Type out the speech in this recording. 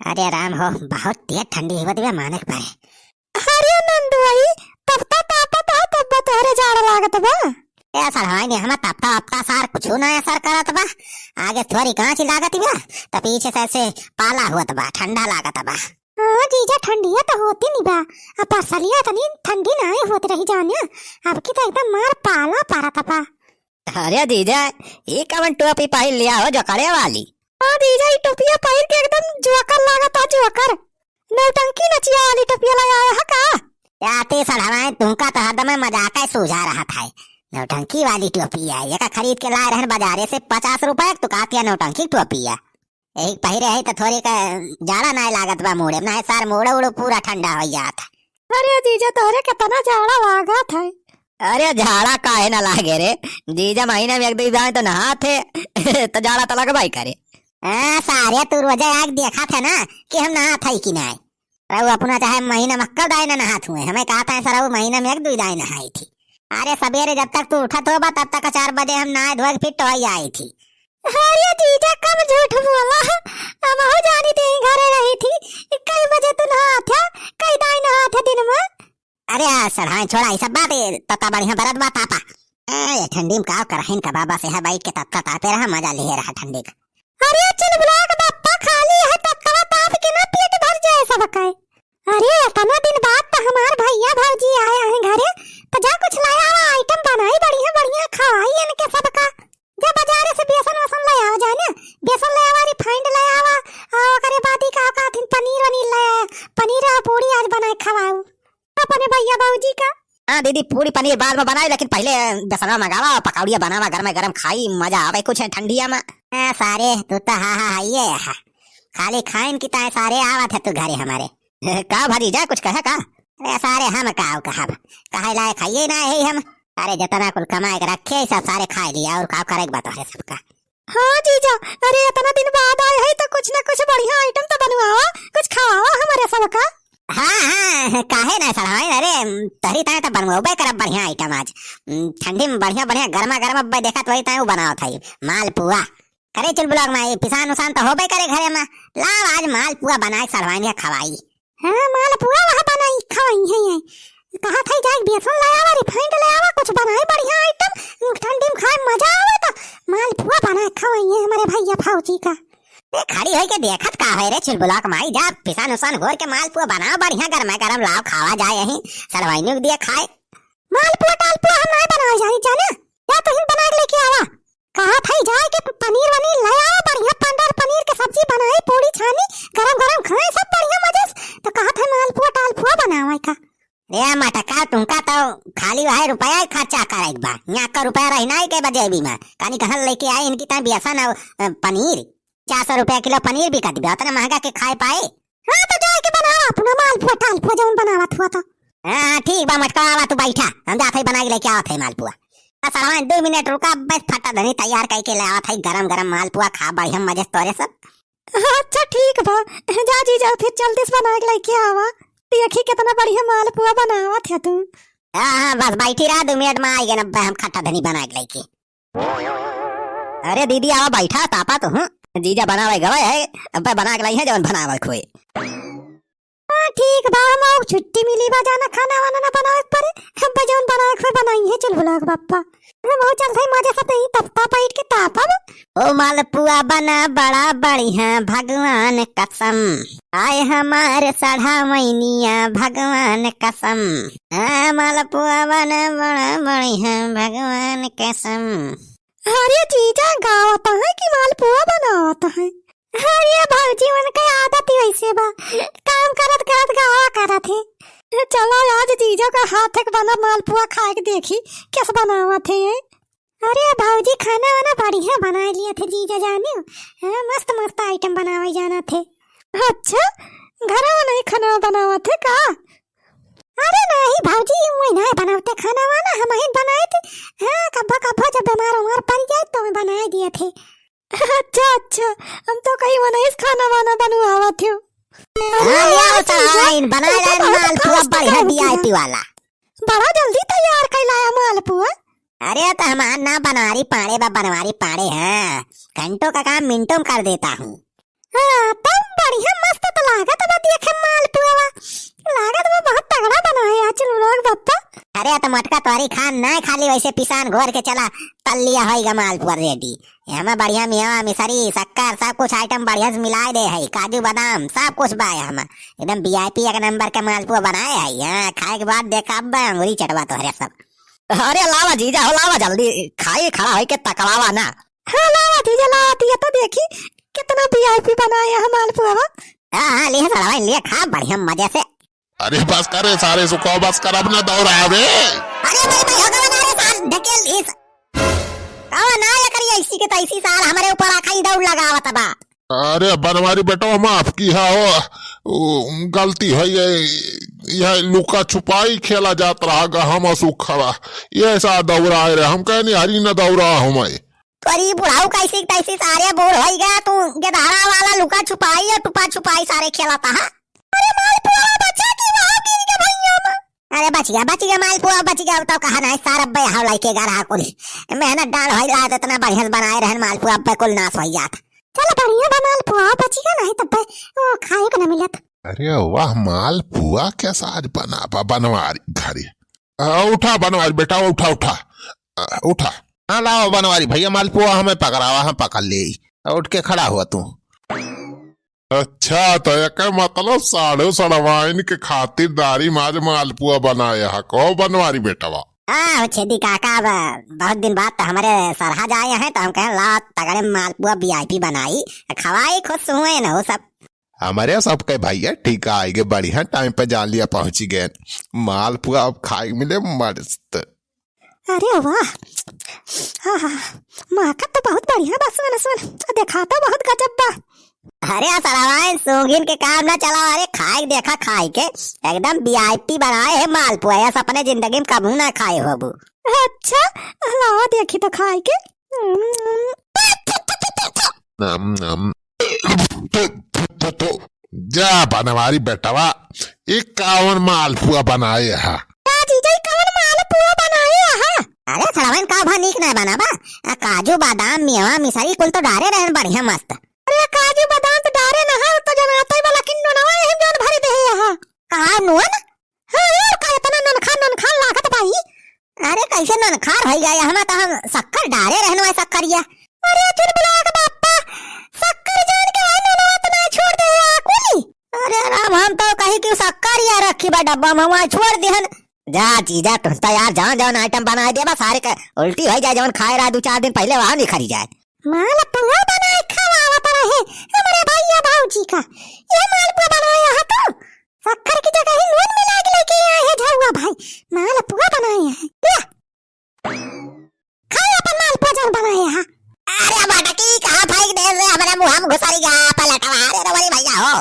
अरे राम हो, बहुत तेज ठंडी हुई बा माने के पाए। अरे नंदू आई तब तब तोहरे जाड़ लागत बा। ए सर ने हम तपता अपता सार कुछ ना असर करत बा। आगे थोड़ी कांच लागत बा तो पीछे से ऐसे पाला हुआ बा, ठंडा लागत बा। हाँ जीजा ठंडी तो होती नहीं बा। अब परसलिया तनी ठंडी ना होती रही जाने, अब की तो एकदम मार पाला पारत बा। अरे जीजा ये कवन टोपी पहन लिया हो जो कड़े वाली। हाँ जीजा ये टोपिया पहन के एकदम जोकर लागत है, जोकर नौटंकी नचिया वाली टोपिया लगाया है का। याते सर हमारे तुमका तो हरदम मजाक ही सूझा रहा था। नौटंकी वाली टोपी है, ये का खरीद के लाए रहे बाजारे से 50 रुपए तो कातिया नौटंकी टोपी है। एक पहिरे है तो थोड़ी का जाड़ा ना लागत बा मुड़े ना सार मोड़ो उड़ो पूरा ठंडा हो जाता। अरे जीजा तोहरे कितना जाड़ा लागत है। अरे झाड़ा काहे ना लागे रे जीजा, महीने में एक दो जाए तो नहाते तो जाड़ा तो लगवाई करे। सारे तू रोजा आग देखा था ना कि हम नहा था कि नहीं। रहू अपना चाहे महीना में कब दाई नहात हुए, हमें कहा था सर महीना में एक दो दाई नहाई थी। अरे सवेरे जब तक तू उठा तो तब तक 4 बजे हम नहाए धोए फिट हो आई थी। अरे जीजा कब झूठ बोला, हम हो जानी थी घरे रही थी। कई बजे तू नहा था, कई दाई नहा था दिन में। अरे सढ़ाई छोड़ा ये सब बात, तता बढ़िया बरत बा तापा। ठंडी में का करहिन का बाबा से है बैठ के तत्ता तापे रहा, मजा ले रहा ठंडी का। अरे चल बुला के बापा खाली है तत्ता ताप के ना पेट भर जाए सब का। अरे इतना दिन बाद तो हमार भैया भौजी आए हैं घरे, तो जा कुछ लाया हुआ आइटम बनाई बढ़िया बढ़िया खवाई इनके सब का। जब बाजारे से बेसन वसन ले आवा जाने, बेसन ले आवा, रिफाइंड ले आवा, और करे बादी का थिन पनीर वनीर ले आया, पनीर और पूरी आज बनाए खवाऊ अपने भैया भौजी का। हाँ दीदी पूरी पनीर बाद में बनाई, लेकिन पहले बेसनवा मंगावा पकौड़िया बनावा गरम गरम खाई, मजा आवे कुछ ठंडिया में। सारे तू तो हा ये खाली खाइन की ताए सारे आवा थे तू घरे हमारे। का भतीजा कुछ कहे का। अरे सारे हम कहे लाए खाइए ना यही हम। अरे जितना कुल कमाए के रखे सब सारे खा लिया और का करे बता है सबका। हाँ जीजा अरे इतना दिन बाद आए है तो कुछ ना कुछ बढ़िया आइटम तो बनवाओ, कुछ खाओ हमारे सबका। हाँ काहे ना सड़ाई, अरे तरी ताए तो बनवाबे करब बढ़िया आइटम आज। ठंडी में बढ़िया बढ़िया गरमा गरमा देखा तो वही ताए बनाओ था मालपुआ। करे चल ब्लॉग में पिसान उसान तो होबे करे घरे में। लाओ आज मालपुआ बनाए सड़वाई खवाई। हाँ मालपुआ वहाँ बनाई खवाई है ये। कहा था जाए बेसन ले आवा, रिफाइंड ले आवा, कुछ बनाए बढ़िया आइटम ठंडी में खाए मजा आवे तो मालपुआ बनाए खवाई है हमारे भैया भौजी का। खड़ी होई के देखत का है रे चुलबुला कमाई, जा पिसान उसान घोर के मालपुआ बनाओ बढ़िया गरमा गरम लाओ खावा जाए यहीं सड़वाई दिए खाए। मालपुआ टालपुआ हम नहीं बनाए जानी जाने, या तो हम बना के लेके आवा। कहा था जाए के पनीर वनीर ले आवा, बढ़िया पंडर पनीर की सब्जी बनाई, पूरी छानी गरम गरम खाए सब बढ़िया मजे से। तो कहा था मालपुआ टालपुआ बनावा का। रे मटका तुमका तो खाली वही रुपया खर्चा करे बा, यहाँ का रुपया रहना ही के बजेबी में। कहीं कहल लेके आए इनकी तरह बेसन और पनीर 400 रुपया किलो पनीर भी कर दी, उतना महंगा के खाए पाए। हाँ तो जाए के बनावा अपना मालपुआ टालपुआ जो बनावत हुआ तो। हाँ ठीक बा मटका आवा तू बैठा, हम जाते बना के लेके आवत है मालपुआ। सर 2 मिनट रुका, बस फटा धनी तैयार करके ले आवत है गरम गरम मालपुआ खा बढ़िया मजे तोरे सब। अच्छा ठीक बा, जा जी जाओ फिर जल्दी से बना के लेके आवा। देखी कितना बढ़िया मालपुआ बनावत है तू। हाँ बस बैठी रहा, 2 मिनट में आएगा ना हम खट्टा धनी बना के लेके। अरे दीदी आवा बैठा तापा तो हूँ, जीजा बनावे गए है अब बना के लाई है जवन बनावे खोए। ठीक बा, हम छुट्टी मिली बा जाना खाना वाना ना बनावे पड़े, हम जवन बनाए खोए बनाई है चल बुला बाप्पा। हम हो चल मजे से नहीं तपता पैट के तापा। ओ मालपुआ बना बड़ा बढ़िया भगवान कसम, आए हमारे सढ़ा मैनिया भगवान कसम। मालपुआ बना बड़ा बढ़िया भगवान कसम। अरे जीजा गावत है कि मालपुआ बनावत है। अरे भौजी उनका आदत ही वैसे बा, काम करत करत गावा करत है। चलो आज जीजा का हाथ के बना मालपुआ खा के देखी कैसे बनावत है। अरे भौजी खाना वाना बढ़िया बना लिए थे जीजा जाने, मस्त मस्त आइटम बनावे जाना थे। अच्छा घर में नहीं खाना बनावा थे का। अरे नहीं भौजी वही नहीं बनाते खाना वाना, हम ही बनाए थे। हाँ कब्बा कब्बा जब बीमार उमार पड़ जाए तो मैं बनाए दिए थे। अच्छा हम तो कहीं बनाइस खाना वाना बनवावा थे। मालपुआ बढ़िया वीआईपी वाला बड़ा जल्दी तैयार कर लाया मालपुआ। अरे तो हमार ना बनवारी पाड़े बा बनवारी पाड़े हैं, घंटों का काम मिनटों में कर देता हूँ। हाँ तब बढ़िया मस्त मोटका तोरी खान ना खाली वैसे पिसान घोर के चला तल लिया होगा मालपुआ रेडी। हमें बढ़िया मियाँ मिसरी शक्कर सब कुछ आइटम बढ़िया से मिलाए दे है, काजू बादाम सब कुछ बाय हम एकदम VIP एक नंबर के मालपुआ बनाए है। यहाँ खाए के बाद देखा अब अंगूरी चटवा तो हरे सब। अरे लावा जीजा हो, लावा जल्दी खाई, खड़ा होके तकलावा ना। हाँ लावा जीजा लावा दिया तो देखी कितना VIP बनाया है मालपुआ। हाँ लिए साला भाई लिए खा बढ़िया मजे से। अरे बस करे सारे सुखो, बस कर अपना दौड़ा रे। अरे भाई होगा बना रे साल ढकेल इस अब ना ये करिए इसी के तैसी साल हमारे ऊपर आखा ही दौड़ लगावत बा। अरे बनवारी बेटो माफ की है हो, गलती है ये लुका छुपाई खेला जात रहा हम सुखा ये ऐसा दौड़ा रे, हम कहनी हरी न दौड़ा हमें करी बुढ़ाऊ कैसी तैसी सारे बोर हो गया तू गेदारा वाला लुका छुपाई और टुपा छुपाई सारे खेलता है। अरे मालपुआ बचा की वहां गिर के भैया में। अरे बच गया मालपुआ बच गया। तो कहा ना सारा बे हाउ लाइके गा रहा कुल मेहनत डाल होई रहा इतना बढ़िया बनाए रहन मालपुआ पे कुल नाश हो जात। चल बढ़िया बा मालपुआ बचेगा नहीं तब ओ खाए को ना मिलत। अरे वाह मालपुआ कैसा आज बना बा बनवारी घरे। उठा बनवारी बेटा उठा उठा उठा। हाँ लाओ बनवारी भैया मालपुआ हमें पकड़ावा, हम पकड़ ले। उठ के खड़ा हुआ तू। अच्छा तो एक मतलब साढ़े सड़वाइन के खातिरदारी माज मालपुआ बनाया है को बनवारी बेटवा। हाँ छेदी काका बहुत दिन बाद तो हमारे सरहा जाए हैं तो हम कहें ला तगड़े मालपुआ VIP बनाई खवाई खुश हुए न हो सब। हमारे सबके भैया ठीक आएंगे, बढ़िया टाइम पे जान लिया पहुंची गए। मालपुआ अब खाए मिले मस्त। अरे वाह हाँ माँ का तो बहुत बढ़िया बस सुन देखा तो बहुत गजब बा। अरे सरावाइन सूंघिन के काम ना चला। अरे खाए देखा खाए के एकदम VIP बनाए है मालपुआ, ऐसा अपने जिंदगी में कभी ना खाए हो बू। अच्छा लावा देखी तो खाए के। जा बनवारी बेटवा 51 मालपुआ बनाए है। अरे सरावाइन का भा नीक ना बना बा, काजू बादाम मेवा मिसरी कुल तो डारे रहन बढ़िया मस्त। अरे काजू बादाम तो डारे ना है तो जनाता ही वाला किन्नो ना है हम जोन भरे दे यहां कहा नुन। हां यार का इतना नन खान लागत भाई। अरे कैसे नन खार हो गया हम तो हम शक्कर डारे रहन है शक्करिया। अरे चुल बुला के बापा शक्कर जान के आने ना तो ना छोड़ दे कुली। अरे राम हम तो कहीं क्यों शक्करिया रखी बा डब्बा में वहां छोड़ देहन। जा जीजा तुम तो यार जौन आइटम बनाए दे बा सारे का उल्टी हो जाए, जौन खाए रहा 2-4 दिन पहले वहां नहीं खरी जाए। मालपुआ बनाए खवावा पर है हमारे भैया भाऊजी का। ये मालपुआ बनाया है तो शक्कर की जगह ही नून मिला के लेके आए हैं झुआ भाई। मालपुआ बनाया है ले खाया अपन मालपुआ जौन बनाया है। अरे बाटा की कहां फेंक दे रे हमारे मुंह में घुसारी गा पलटवा। अरे रे भैया हो